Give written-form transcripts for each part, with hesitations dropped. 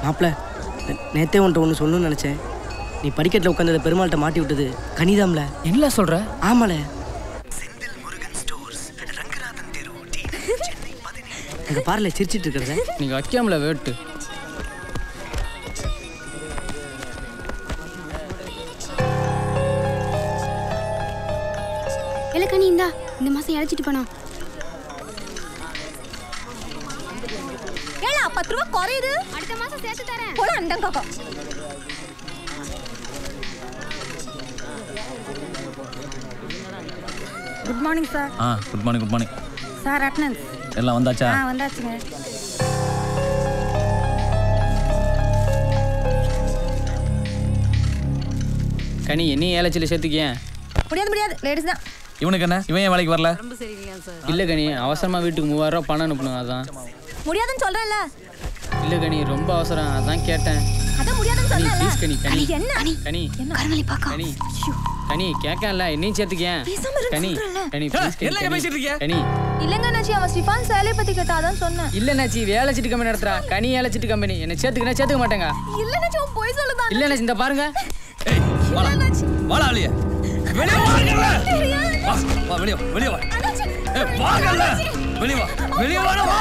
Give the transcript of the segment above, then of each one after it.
மாப்பிள்ள நேற்றே உன்ட்ட ஒன்று சொல்லணும்னு நினச்சேன். நீ படிக்கட்டில் உட்காந்து பெருமாள்கிட்ட மாட்டி விட்டது கனிதாம்ல. என்ன சொல்கிற? ஆமால. எங்கள் பார்ல சிரிச்சிட்டு இருக்கிறத நீங்கள் வைக்காமல வேட்டு. இல்லை கனி, இந்தா இந்த மாதம் இழைச்சிட்டு போனோம். ஏழா 10 ரூபா குறையுது. அடுத்த மாதம் சேர்த்து தரேன். போல அண்டங்காக்கா. Good morning sir. Good morning. Good morning sir. Attendance எல்லாம் வந்தாச்சா? வந்தாச்சுங்க. கனி என்னையும் ஏலச்சில் சேர்த்துக்கேன். முடியாது லேடிஸ் தான். இவனுக்கு என்ன? இவன் ஏன் வேலைக்கு வரல? இல்லை கனி, அவசரமாக வீட்டுக்கு 3000 ரூபா பணம் அனுப்பணும். அதான் முடியாதுன்னு சொல்கிறேன்ல. இல்லை கனி, ரொம்ப அவசரம், அதான் கேட்டேன். அதான் முடியாதுன்னு கனி சொல்றேன்ல. ப்ளீஸ் கனி. கனி என்ன கனி கருமலி பார்க்க. கனி கனி கேட்கல, என்னையும் சேர்த்துக்கேன். கனி கனி ப்ளீஸ் கனி. இல்லங்க நாச்சி, அவன் ஸ்டிஃபான் சேலை பத்தி கேட்டா அதான் சொன்னேன். இல்லை நாச்சி, வேலை சீட்டு கம்பெனி நடத்துறா. கனி வேலை சீட்டு கம்பெனி. என்ன சேர்த்துக்க மாட்டேங்க. இல்ல நாச்சி, அவன் போய் சொல்லுதான். இல்லை நாச்சி, இந்த பாருங்க. இல்ல நாச்சி. வாடா வெளியே. வெளியே வாங்கல. வா வெளியே வெளியே வா. வாங்கல. வெளியே வா. வெளியே வாடா வா.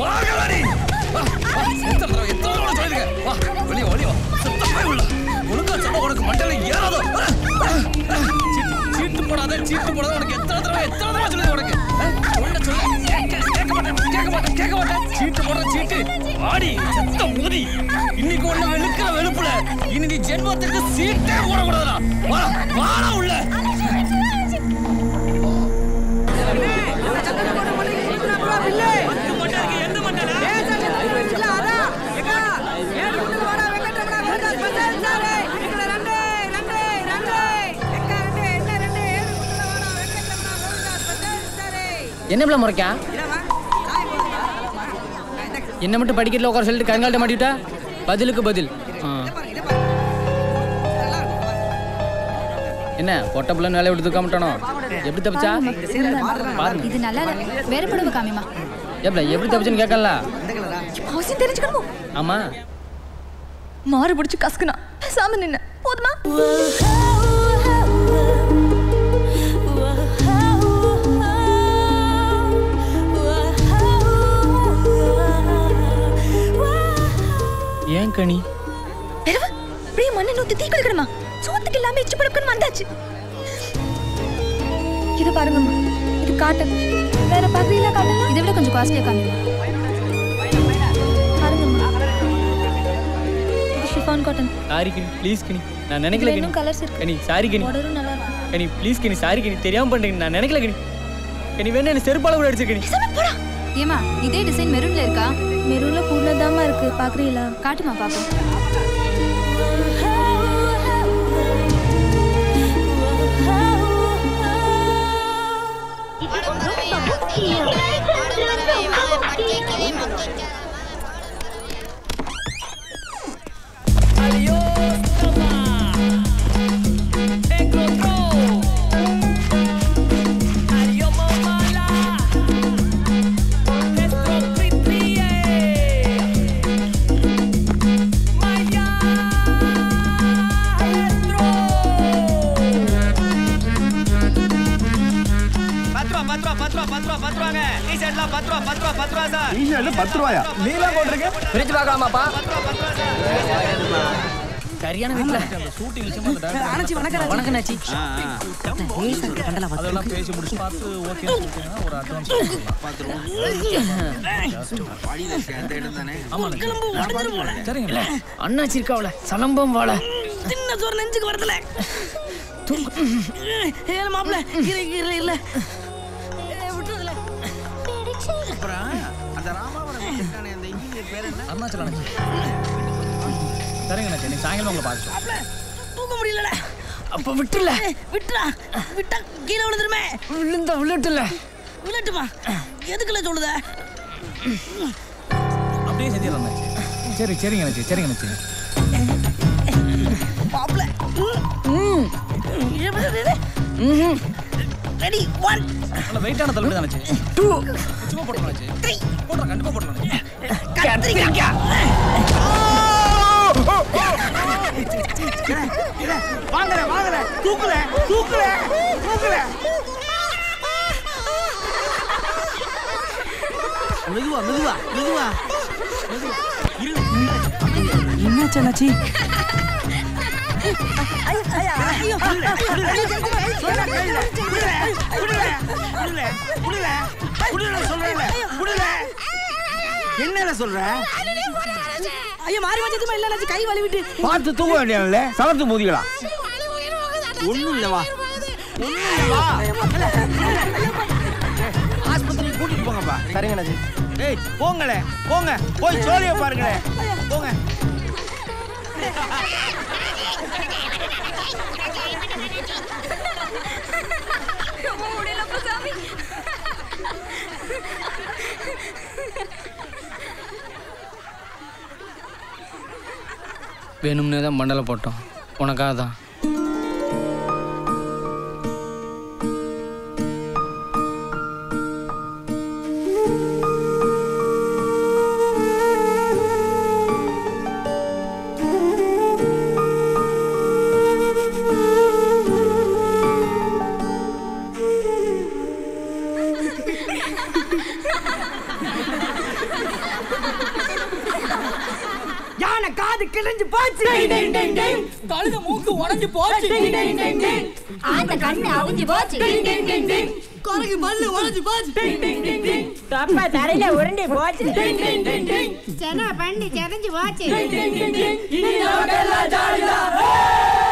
வாங்கல நீ. எத்தனை சொல்லுங்க. வா வெளியே வெளியே வா. சுத்தமா உள்ள. ஒழுங்கா சொன்னா உனக்கு மண்டல ஏறாதோ. சீட்டு போடாத உனக்கு எத்தனை தடவை சொல்லுது உனக்கு. உள்ள சொல்லு. கேட்க மாட்டேன். சீட்டு போடுற சீட்டு. ஆடி செத்த ஊதி. இன்னைக்கு ஒண்ணு வெளுக்கிற வெளுப்புல இனி நீ ஜென்மத்துக்கு சீட்டே போடக்கூடாதுடா. வாடா உள்ள. என்ன பிள்ளை முறைக்கா? என்ன மட்டும் படிக்கல உட்கார சொல்லிட்டு கருங்கால்ட்ட மாட்டிவிட்டா? பதிலுக்கு பதில். என்ன பொட்ட பிள்ளைன்னு வேலையை விட்டு தூக்காமட்டானோ? எப்படி தப்பிச்சா பாருங்க. இது நல்லா வேற படவை காமிமா. எப்படி தப்பிச்சுன்னு கேட்கல. அவசியம் தெரிஞ்சுக்கணும். ஆமா, மாறு பிடிச்சி கசக்குனா பேசாம நின்ன போதுமா? ஏன் கனி? அப்படியே மண்ணை நூத்தி தீ குளிக்கணுமா? சோத்துக்கு இல்லாம இச்சு படுக்கணும் வந்தாச்சு. இது பாருங்கம்மா, இது காட்டன். வேற பகுதியில காட்டலாம். இதை விட கொஞ்சம் காஸ்ட்லியா காமிமா. பாருங்கம்மா, இது chiffon cotton. Sorry Ghani, please கனி, நான் நினைக்கல கனி. இன்னும் கலர்ஸ் இருக்கு. கனி சாரி கனி. பார்டரும் நல்லா இருக்கு. கனி ப்ளீஸ் கனி, சாரி கனி, தெரியாம பண்ணிட்டேன். நான் நினைக்கல கனி. கனி வேணா என்ன செருப்பால கூட அடிச்சு கனி. போடா. ஏமா இதே டிசைன் மெரூன்ல இருக்கா? மெரூன்ல பூர்ணதாமா இருக்கு, பாக்குறீங்களா? காட்டுமா பாப்போம். சரியான வீட்டுல வணக்கம் நாச்சி. அதெல்லாம் பேசி முடிச்சு பார்த்து ஓகே ஒரு அட்வான்ஸ் சரிங்க. அண்ணாச்சி இருக்காவல சலம்பம் வாழ சின்ன சோறு நெஞ்சுக்கு வரதுல மாப்பிள்ள இல்ல விட்டுறதுல. அப்புறம் அந்த ராமாவரம் அந்த இன்ஜினியர் பேர் என்ன? அருணாச்சலம். சரிங்க நாச்சி, நீ சாயங்காலம் உங்களை பார்த்து தூக்க முடியல. அப்ப விட்டுல விட்டா கீழே விழுந்துருமே. விழட்டுமா? எதுக்குள்ள சொல்லுத? அப்படியே செஞ்சிடலாம் நாச்சி. சரிங்க நாச்சி. மாப்பிள்ள ரெடி 1 நல்ல வெயிட்டான தள்ளுபடி தானே 2 சும்மா போடலாம் நாச்சி. 3 போடுறேன், கண்டிப்பா போடலாம் நாச்சி. வாங்கல வாங்கல தூக்குல தூக்குல தூக்குல மெதுவா மெதுவா மெதுவா என்னாச்சு அண்ணாச்சி? என்ன சொல்ற? ஐயா மாறி வச்சதுமா இல்ல அண்ணாச்சி, கை வலி விட்டு. பார்த்து தூங்க வேண்டியதுல சவத்து மோதிகளா? ஒண்ணும் இல்லவா ஆஸ்பத்திரி கூட்டிட்டு போங்கப்பா. சரிங்க அண்ணாச்சி. ஏய் போங்களே போங்க, போய் சோழிய பாருங்களே போங்க. வேணும்னே தான் மண்டலை போட்டோம், உனக்காக தான். யானை காது கிழிஞ்சு போச்சு, கழுத மூக்கு உடைஞ்சு போச்சு, ஆந்த கண்ணு அவுஞ்சு போச்சு, குரங்கு பல்லு உடைஞ்சு போச்சு, தொப்ப தரையில உருண்டி போச்சு, சென பண்ணி செதஞ்சு போச்சு. இனி நமக்கெல்லாம் ஜாலிதான்.